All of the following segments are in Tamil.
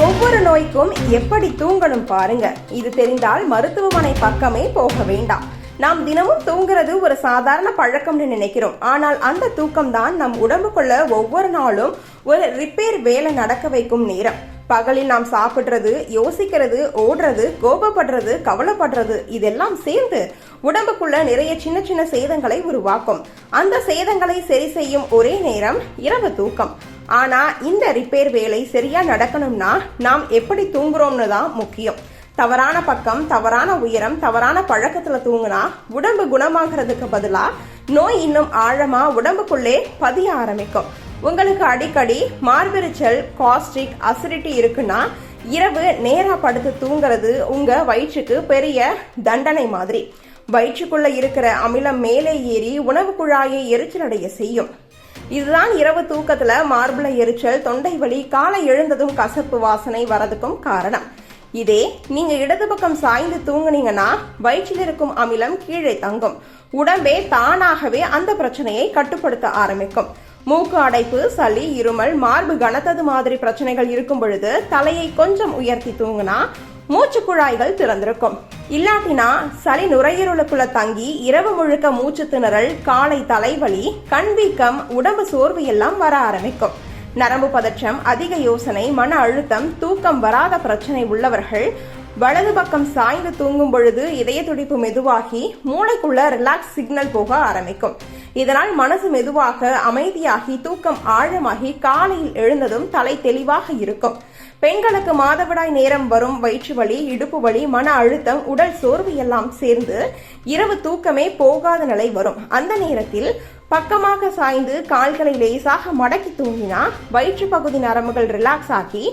ஒவ்வொரு நோய்க்கும் எப்படி தூங்கணும் பாருங்க. இது தெரிந்தால் மருத்துவமனை பக்கமே போக வேண்டாம். நாம் தினமும் தூங்குறது ஒரு சாதாரண பழக்கம்னு நினைக்கிறோம். ஆனால் அந்த தூக்கம் தான் நம் உடம்புக்குள்ள ஒவ்வொரு நாளும் ஒரு ரிப்பேர் வேலை நடக்க வைக்கும் நேரம். பகலில் நாம் சாப்பிடுறது, யோசிக்கிறது, ஓடுறது, கோபப்படுறது, கவலைப்படுறது இதெல்லாம் சேர்ந்து உடம்புக்குள்ள நிறைய சின்ன சின்ன சேதங்களை உருவாக்கும். அந்த சேதங்களை சரி செய்யும் ஒரே நேரம் இரவு தூக்கம். ஆனா இந்த ரிப்பேர் வேலை சரியா நடக்கணும்னா நாம் எப்படி தூங்குறோம்னு தான் முக்கியம். தவறான பக்கம், தவறான உயரம், தவறான பழக்கத்துல தூங்குனா உடம்பு குணமாகிறதுக்கு பதிலா நோய் இன்னும் ஆழமா உடம்புக்குள்ளே பதிய ஆரம்பிக்கும். உங்களுக்கு அடிக்கடி மார்பெரிச்சல், காஸ்ட்ரிக், அசிடிட்டி இருக்குன்னா இரவு நேரா படுத்து தூங்குறது உங்க வயிற்றுக்கு பெரிய தண்டனை மாதிரி. வயிற்றுக்குள்ள இருக்கிற அமிலம் மேலே ஏறி உணவு குழாயை எரிச்சல் அடைய செய்யும். இதுதான் இரவு தூக்கத்துல மார்புல எரிச்சல், தொண்டை வலி, காலை எழுந்ததும் கசப்பு வாசனை வரதுக்கும் காரணம். இதே நீங்க இடது பக்கம் சாய்ந்து தூங்குனீங்கன்னா வயிற்றில் இருக்கும் அமிலம் கீழே தங்கும். உடம்பே தானாகவே அந்த பிரச்சனையை கட்டுப்படுத்த ஆரம்பிக்கும். மூக்கு அடைப்பு, சளி, இருமல், மார்பு கனத்தது மாதிரி பிரச்சனைகள் இருக்கும் பொழுது தலையை கொஞ்சம் உயர்த்தி தூங்குனா மூச்சு குழாய்கள் திறந்திருக்கும். இல்லாட்டினா சளி நுரையீரலுக்குள்ள தங்கி இரவு முழுக்க மூச்சு திணறல், காலை தலைவலி, கண் வீக்கம், உடம்பு சோர்வு எல்லாம் வர ஆரம்பிக்கும். நரம்பு பதற்றம், அதிக யோசனை, மன அழுத்தம், தூக்கம் வராத பிரச்சனை உள்ளவர்கள் வலது பக்கம் சாய்ந்து தூங்கும் பொழுது இதய துடிப்பு மெதுவாகி மூளைக்குள்ள ரிலாக்ஸ் சிக்னல் போக ஆரம்பிக்கும். இதனால் மனசு மெதுவாக அமைதியாகி தூக்கம் ஆழமாகி காலையில் எழுந்ததும் தலை தெளிவாக இருக்கும். பெண்களுக்கு மாதவிடாய் நேரம் வரும் வயிற்று வலி, இடுப்பு வலி, மன அழுத்தம், உடல் சோர்வு எல்லாம் சேர்ந்து இரவு தூக்கமே போகாத நிலை வரும். அந்த நேரத்தில் பக்கமாக சாய்ந்து கால்களை லேசாக மடக்கி தூங்கினா வயிற்று பகுதி நரம்புகள் ரிலாக்ஸ் ஆகி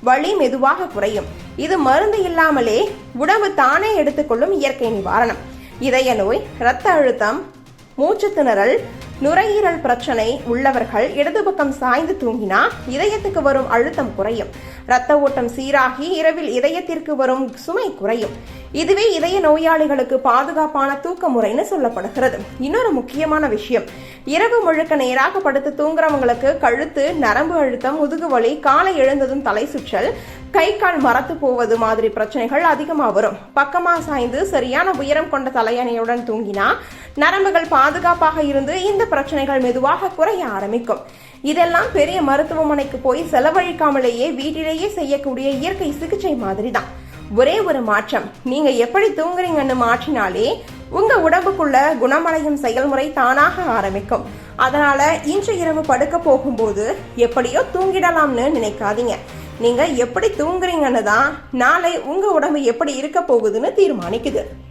வலி மெதுவாக குறையும். இது மருந்து இல்லாமலே உடம்பு தானே எடுத்துக்கொள்ளும் இயற்கை நிவாரணம். இதய நோய், இரத்த அழுத்தம், மூச்சு திணறல், நுரையீரல் பிரச்சனை உள்ளவர்கள் இடது பக்கம் சாய்ந்து தூங்கினா இதயத்துக்கு வரும் அழுத்தம் குறையும். இரத்த ஓட்டம் சீராகி இரவில் இதயத்திற்கு வரும் சுமை குறையும். இதுவே இதய நோயாளிகளுக்கு பாதுகாப்பான தூக்க முறைன்னு சொல்லப்படுகிறது. இன்னொரு முக்கியமான விஷயம், இரவு முழுக்க நேராக படுத்து தூங்குறவங்களுக்கு கழுத்து, நரம்பு அழுத்தம், முதுகு வலி, காலை எழுந்ததும் தலை சுற்றல், கை கால் மரத்து போவது மாதிரி பிரச்சனைகள் அதிகமா வரும். பக்கமா சாய்ந்து சரியான உயரம் கொண்ட தலையணையுடன் தூங்கினா நரம்புகள் பாதுகாப்பாக இருந்து இந்த பிரச்சனைகள் மெதுவாக குறைய ஆரம்பிக்கும். இதெல்லாம் பெரிய மருத்துவமனைக்கு போய் செலவழிக்காமலேயே வீட்டிலேயே செய்யக்கூடிய இயற்கை சிகிச்சை மாதிரி தான். ஒரே ஒரு மாற்றம், நீங்க எப்படி தூங்குறீங்கன்னு மாற்றினாலே உங்க உடம்புக்குள்ள குணமடையும் செயல்முறை தானாக ஆரம்பிக்கும். அதனால இன்று இரவு படுக்க போகும்போது எப்படியோ தூங்கிடலாம்னு நினைக்காதீங்க. நீங்க எப்படி தூங்குறீங்கன்னு தான் நாளை உங்க உடம்பு எப்படி இருக்க போகுதுன்னு தீர்மானிக்குது.